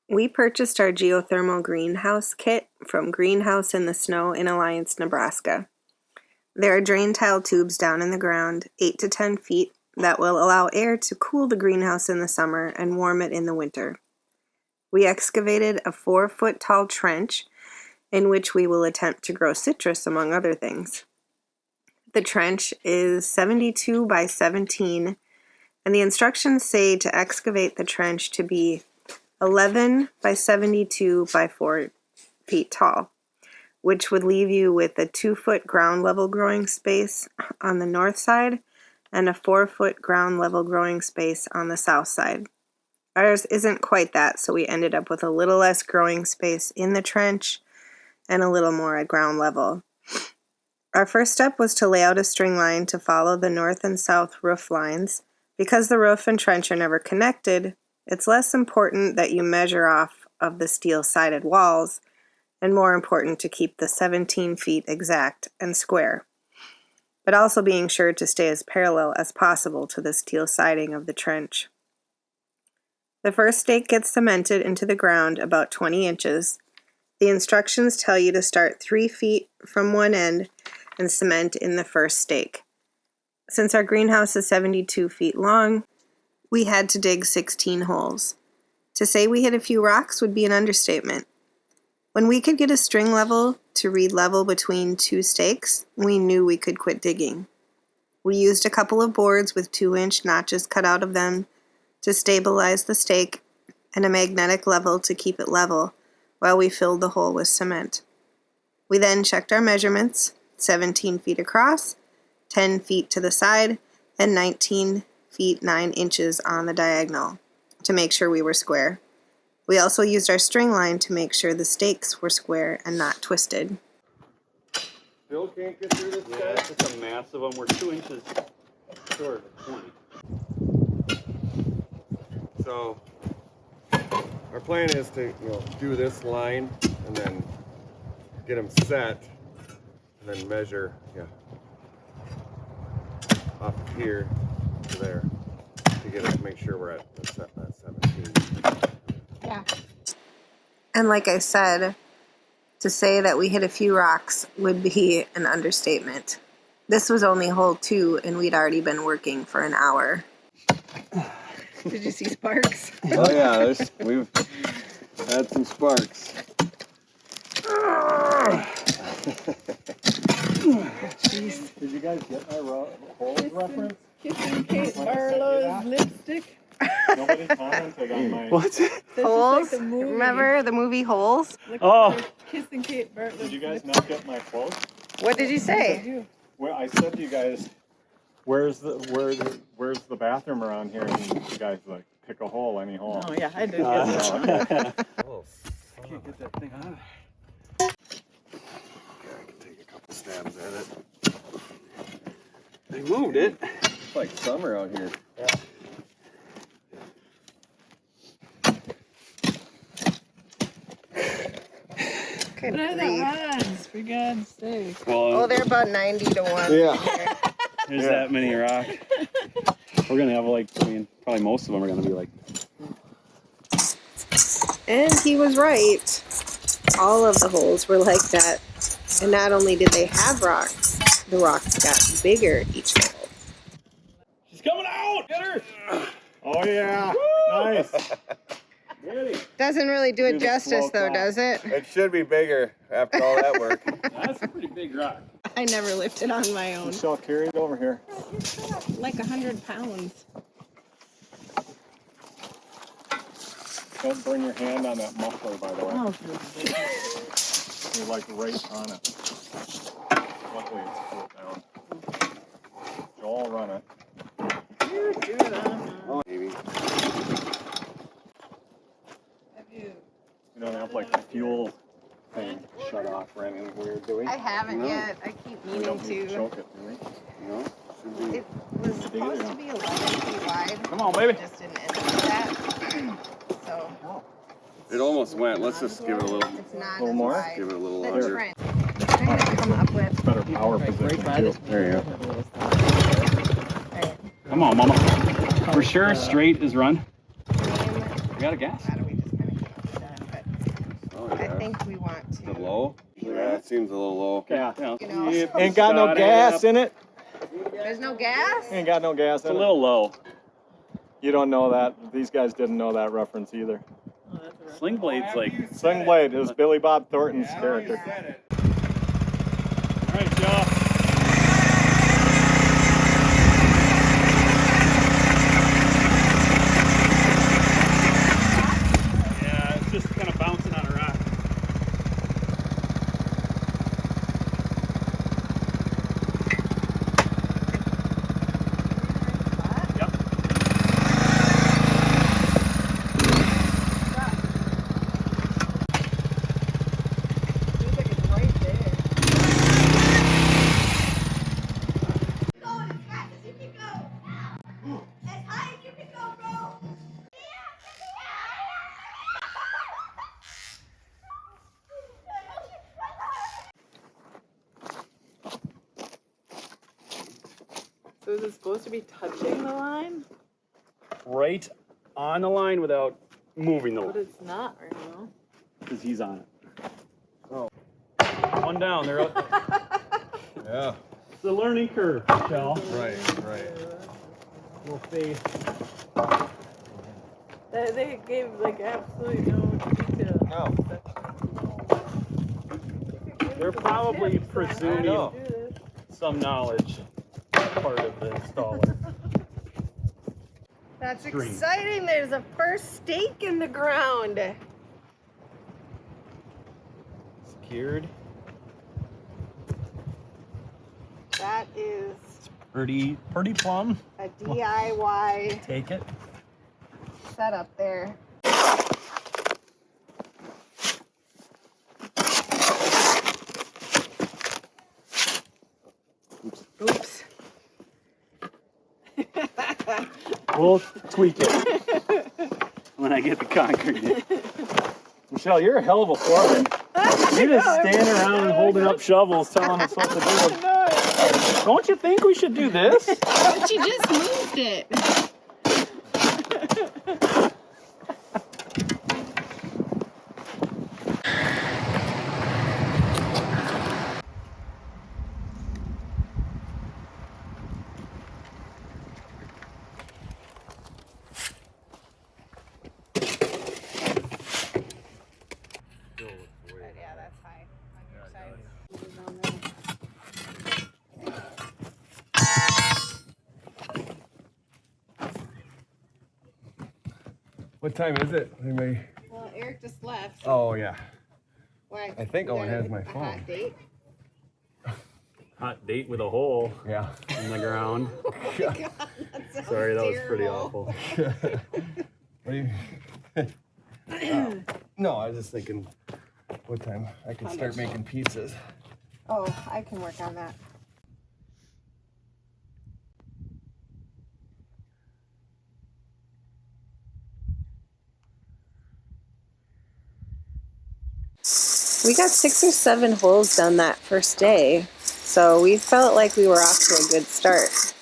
We purchased our Geothermal Greenhouse kit from Greenhouse in the Snow in Alliance, Nebraska. There are drain tile tubes down in the ground, 8 to 10 feet, that will allow air to cool the greenhouse in the summer and warm it in the winter. We excavated a 4-foot tall trench in which we will attempt to grow citrus, among other things. The trench is 72 by 17, and the instructions say to excavate the trench to be 11 by 72 by 4 feet tall, which would leave you with a 2-foot ground level growing space on the north side and a 4-foot ground level growing space on the south side. Ours isn't quite that, so we ended up with a little less growing space in the trench and a little more at ground level. Our first step was to lay out a string line to follow the north and south roof lines. Because the roof and trench are never connected, it's less important that you measure off of the steel-sided walls, and more important to keep the 17 feet exact and square, but also being sure to stay as parallel as possible to the steel siding of the trench. The first stake gets cemented into the ground about 20 inches. The instructions tell you to start 3 feet from one end and cement in the first stake. Since our greenhouse is 72 feet long, we had to dig 16 holes. To say we hit a few rocks would be an understatement. When we could get a string level to read level between 2 stakes, we knew we could quit digging. We used a couple of boards with 2-inch notches cut out of them to stabilize the stake and a magnetic level to keep it level while we filled the hole with cement. We then checked our measurements, 17 feet across, 10 feet to the side, and 19 feet 9 inches on the diagonal to make sure we were square. We also used our string line to make sure the stakes were square and not twisted. Bill can't get through this guy? Yeah, it's just a massive one. We're 2 inches short of 20. So our plan is to do this line and then get them set and then measure up here to there to get it, make sure we're at that 17. Yeah. And like I said, to say that we hit a few rocks would be an understatement. This was only hole 2 and we'd already been working for an hour. Did you see sparks? Oh yeah, we've had some sparks. Jeez. Did you guys get my holes reference? Kissing Kate Barlow's lipstick. Nobody commented on my... What? Holes? Like the Remember the movie Holes? Oh! Kissing Kate Barlow's Did you guys lipstick. not get my quote? What did you say? Well, I said to you guys, where's the bathroom around here? And you guys like, pick a hole, any hole. Oh yeah, I did get that. Oh, I can't get that thing on. okay, I can take a couple stabs at it. They moved it. It's like summer out here. Yeah. Good What are the grief. odds, for God's sake? Oh, they're about 90 to 1. Yeah. There's that many rock. We're gonna have like, probably most of them are gonna be like. And he was right. All of the holes were like that. And not only did they have rocks, the rocks got bigger each hole. She's coming out! Get her! Oh yeah! Woo! Nice! Doesn't really do it Here's a justice slow though, clap. does it? It should be bigger after all that work. That's a pretty big rock. I never lifted on my own. Michelle, carry it over here. Like 100 pounds. Don't burn your hand on that muffler, by the way. Oh, You're like right on it. Luckily it's pulled down. Joel, run it. you do it on. Oh, maybe. You don't have like the fuel thing shut off or anything weird, do we? I haven't No. yet. I keep We meaning don't need to to. choke it, do we? No, should be. It was supposed to be 11 feet wide. Come on, baby. Just didn't end up with that. So It almost went. Let's just give it a little. it's not little as more? wide. Give it a little The longer. trench. I'm trying to come up with. Better power position too. There you go. Alright. Come on, mama. For sure, straight is run. You got a gas? How do we just kind of think we want The to. low? Yeah, it seems a little low. Yeah. You know, Ain't got no gas in it. there's no gas. Ain't got no gas in it. It's a little low. You don't know that. These guys didn't know that reference either. Oh, that's a rough Sling Blade's like. Sling Blade is Billy Bob Thornton's character. All right, y'all. Yeah, it's just kind of bouncing on a rock. Yep. Seems like it's right there. Go as fast as you can go. As high as you can go, bro. So is it supposed to be touching the line? Right on the line without moving the But line. it's not right now. Because he's on it. Oh. One down. They're up. Yeah. It's a learning curve, Shell. Right. Little faith. They gave like absolutely no detail. No. They're probably I presuming know. some knowledge part of the installer. That's String. exciting. There's a first stake in the ground. Secured. That is Pretty plumb. a DIY Take it. setup there. Oops. We'll tweak it when I get the concrete. Michelle, you're a hell of a foreman. You just stand around holding up shovels telling us what to do. Don't you think we should do this? But you just moved it. Yeah, that's high on your side. What time is it? Anybody? Well, Eric just left. Oh yeah. Why? I think You Owen got has my a phone. hot date? Hot date with a hole Yeah. in the ground. God, that sounds Sorry, that was pretty terrible. awful. What do you? No, I was just thinking, what time I could start making pizzas. Oh, I can work on that. We got 6 or 7 holes done that first day, so we felt like we were off to a good start.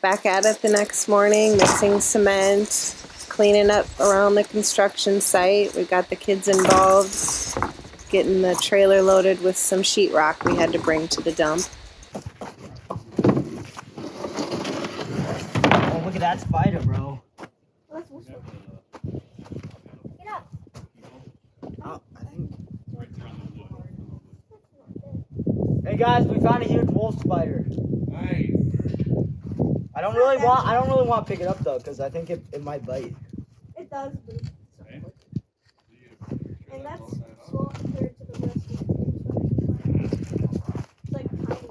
Back at it the next morning, mixing cement, cleaning up around the construction site. We got the kids involved, getting the trailer loaded with some sheetrock we had to bring to the dump. Oh, look at that spider, bro. Get up. Oh, I think. Hey guys, we found a huge wolf spider. Nice. I don't really want to pick it up though, because I think it might bite. It does, but it's not quick. And that's small compared to the rest of the It's like tiny.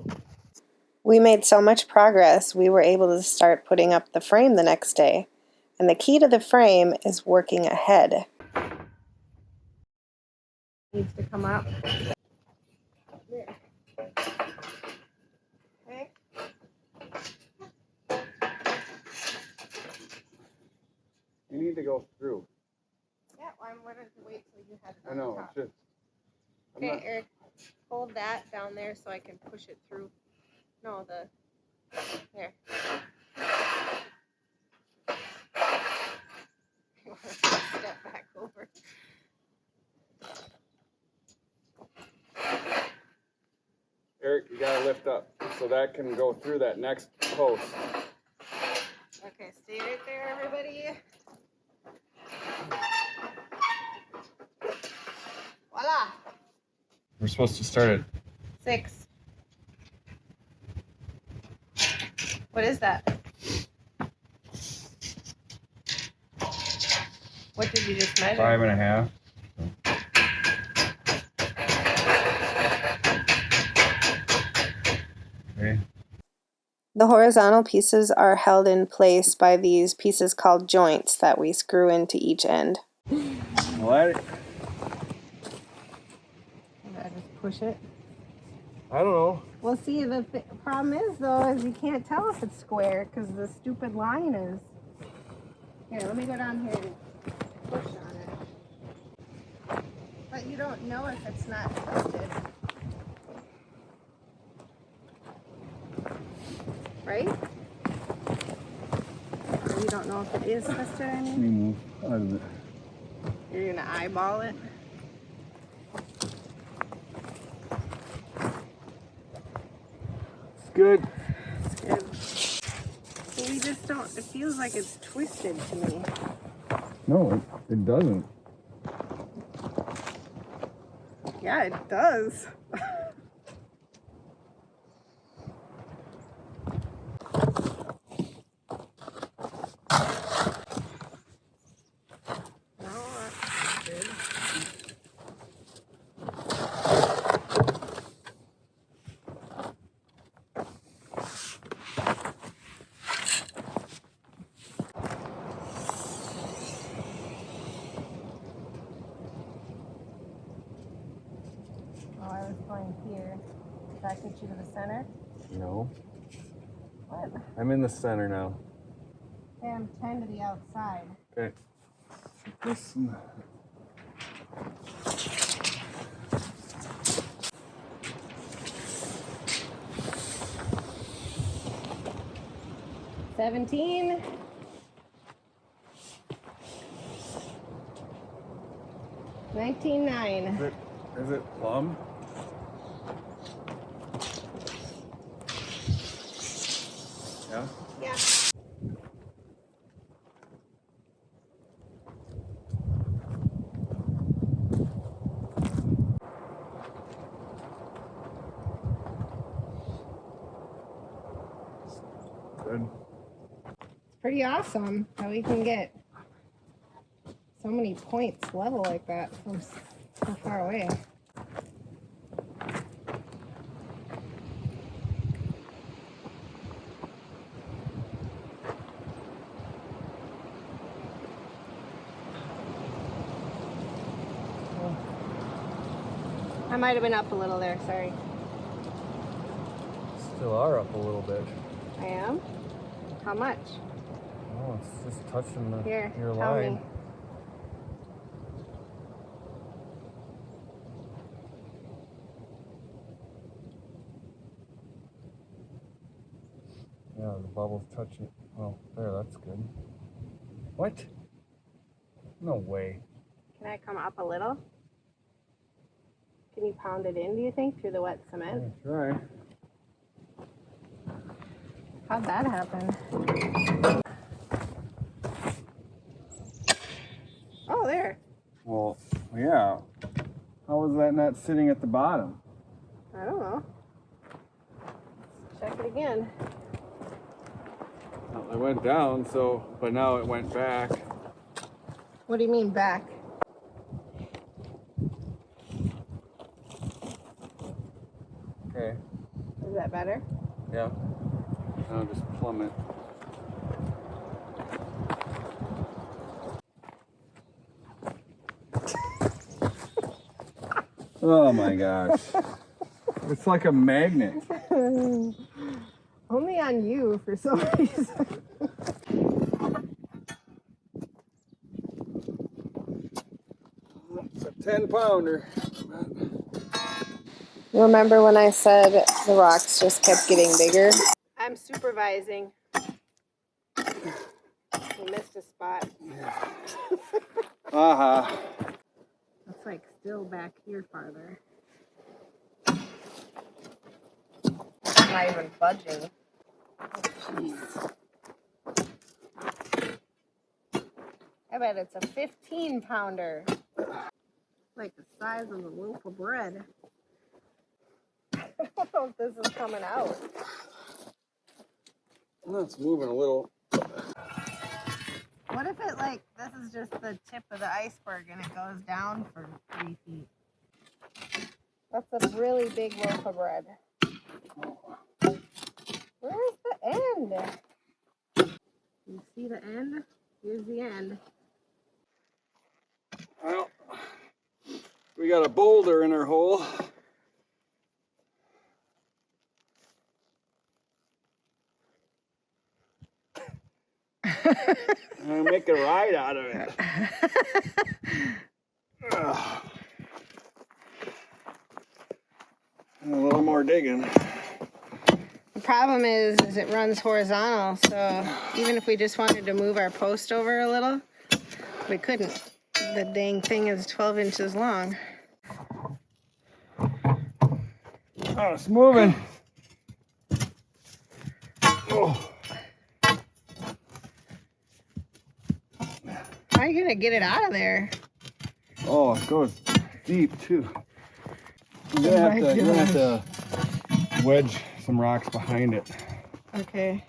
We made so much progress, we were able to start putting up the frame the next day. And the key to the frame is working ahead. Needs to come up. There. Okay. You need to go through. Yeah, well, I'm going to wait till you have it I on know. top. It's just. I'm Okay, not- Eric, hold that down there so I can push it through. No, there. Step back over. Eric, you gotta lift up so that can go through that next post. Okay, stay right there, everybody. Voila! We're supposed to start at 6. What is that? What did you just measure? 5.5. Okay. The horizontal pieces are held in place by these pieces called joints that we screw into each end. What? I just push it. I don't know. Well, see, the problem is, though, is you can't tell if it's square because the stupid line is. Here, let me go down here and push on it. But you don't know if it's not twisted. Right? Or you don't know if it is twisted, I mean? Move out of it. You're going to eyeball it? It's good. Good. Well, we just don't, it feels like it's twisted to me. No, it doesn't. Yeah, it does. No, that's good. Oh, I was going here. Did that get you to the center? No. What? I'm in the center now. Okay, I'm 10 to the outside. Okay. This. 17. 19.9. Is it plumb? Yeah. Yeah. Good. It's pretty awesome how we can get so many points level like that from so far away. I might have been up a little there, sorry. Still are up a little bit. I am? How much? Oh, it's just touching Here, your tell line. me. Yeah, the bubble's touching. Oh, there, that's good. What? No way. Can I come up a little? Can you pound it in, do you think, through the wet cement? Yeah, try. How'd that happen? Oh, there. Well, yeah. How was that not sitting at the bottom? I don't know. Check it again. Well, it went down, so, but now it went back. What do you mean back? Okay. Is that better? Yeah. Now just plummet. Oh my gosh. It's like a magnet. Only on you for some reason. It's a 10-pounder. Remember when I said the rocks just kept getting bigger? I'm supervising. You missed a spot. Uh-huh. It's like still back here farther. not even budging. Jeez. I bet it's a 15-pounder. Like the size of a loaf of bread. I don't know if this is coming out. Well, it's moving a little. What if it this is just the tip of the iceberg and it goes down for 3 feet? That's a really big loaf of bread. Where's the end? You see the end? Here's the end. Well, we got a boulder in our hole. I'm gonna make a ride out of it. A little more digging. The problem is it runs horizontal, so even if we just wanted to move our post over a little, we couldn't. The dang thing is 12 inches long. Oh, it's moving. Oh. How are you gonna get it out of there? Oh, it goes deep too. You're gonna have to wedge some rocks behind it. Okay.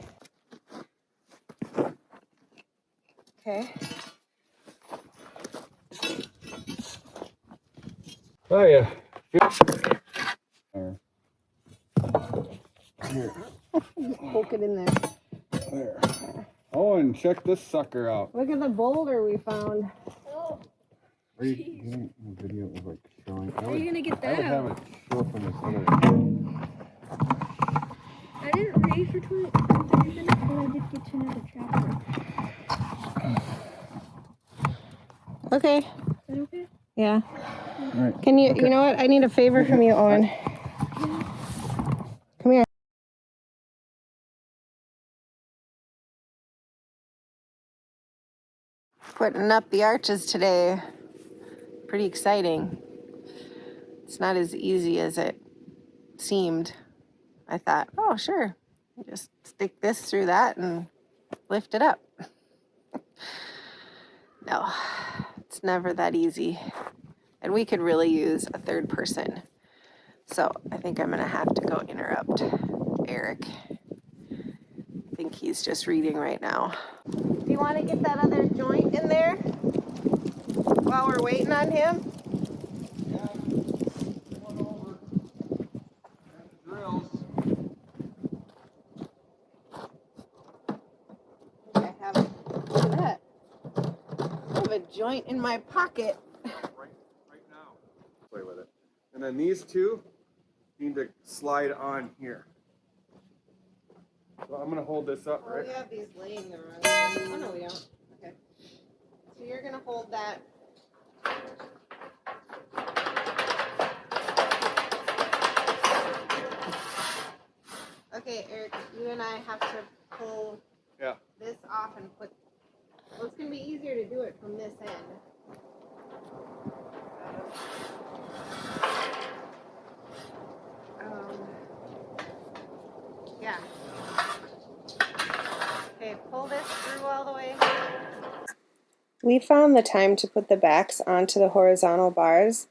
Okay. Oh yeah. Here. Poke it in there. There. Oh, and check this sucker out. Look at the boulder we found. Oh, Are you getting a video of like showing? how are you gonna get I would that have out? it show from this other. I didn't read for 30 minutes, but I did get to another chapter. Okay. Is that okay? Yeah. All right. Can you, you know what? I need a favor from you, Owen. Come here. Putting up the arches today. Pretty exciting. It's not as easy as it seemed. I thought, oh, sure. Just stick this through that and lift it up. No, it's never that easy. And we could really use a third person. So I think I'm gonna have to go interrupt Eric. I think he's just reading right now. Do you want to get that other joint in there while we're waiting on him? I have it. Look at that. I have a joint in my pocket. Right now. Play with it. And then these two need to slide on here. So I'm gonna hold this up, Oh, right? we have these laying around. Oh, no, we don't. Okay. So you're going to hold that. Okay, Eric, you and I have to pull this off and put. Well, it's going to be easier to do it from this end. Yeah. Okay, pull this through all the way. We found the time to put the backs onto the horizontal bars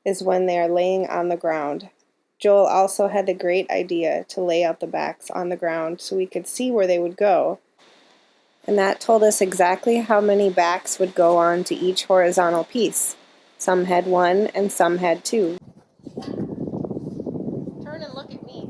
is when they are laying on the ground. Joel also had the great idea to lay out the backs on the ground so we could see where they would go. And that told us exactly how many backs would go on to each horizontal piece. Some had 1 and some had 2. Turn and look at me.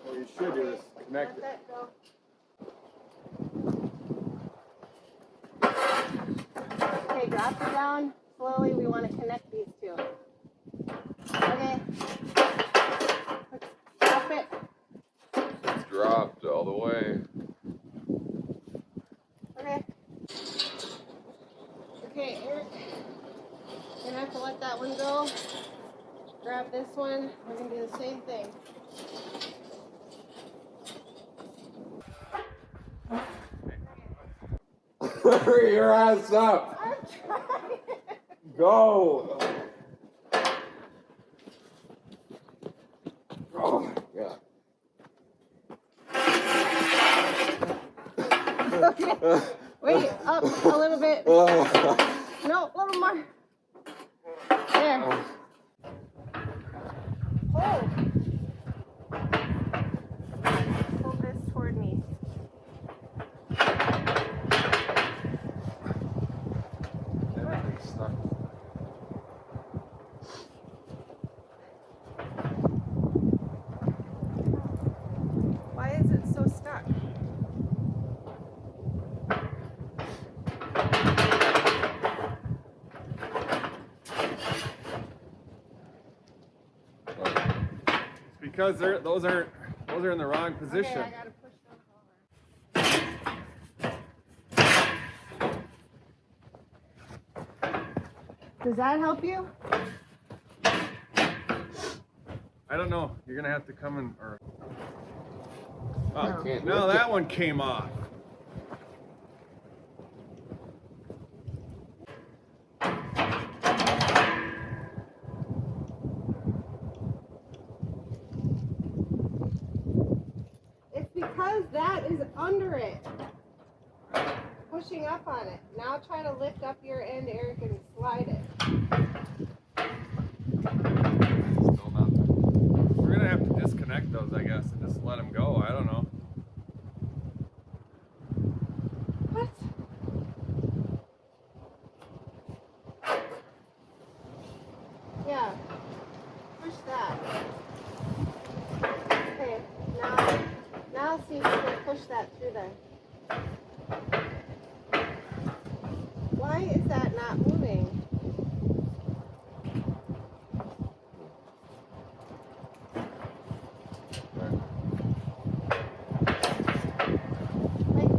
What you should do is connect it. Okay, drop it down slowly. We want to connect these two. Okay. Drop it. It's dropped all the way. this one, we're going to do the same thing. Hurry your ass up. I'm trying. Go. Oh, yeah. Okay. Wait, up a little bit. No, a little more. There. Hold. Hold this toward me. Everything's stuck. Why is it so stuck? It's because those are in the wrong position. Okay, I gotta push them forward. Does that help you? I don't know. You're gonna have to come in or. No. Oh, no, that one came off. It's because that is under it. Pushing up on it. Now try to lift up your end, Eric, and slide it. Still nothing. We're gonna have to disconnect those, I guess, and just let them go. I don't know. What? Yeah. Push that. Okay, now see if you can push that through there. Why is that not moving? Like,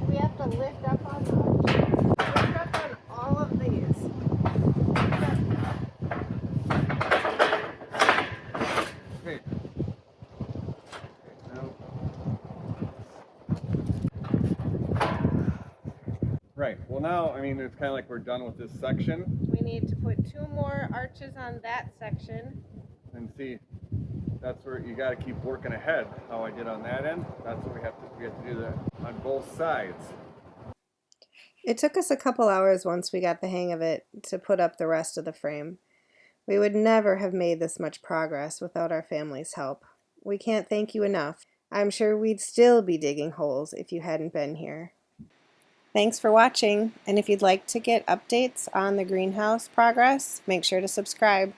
we have to lift up on those. Lift up on all of these. Okay. Right. Well, now, I mean, it's kind of like we're done with this section. We need to put 2 more arches on that section. And see, that's where you got to keep working ahead. How I did on that end, that's what we have to do that on both sides. It took us a couple hours once we got the hang of it to put up the rest of the frame. We would never have made this much progress without our family's help. We can't thank you enough. I'm sure we'd still be digging holes if you hadn't been here. Thanks for watching, and if you'd like to get updates on the greenhouse progress, make sure to subscribe.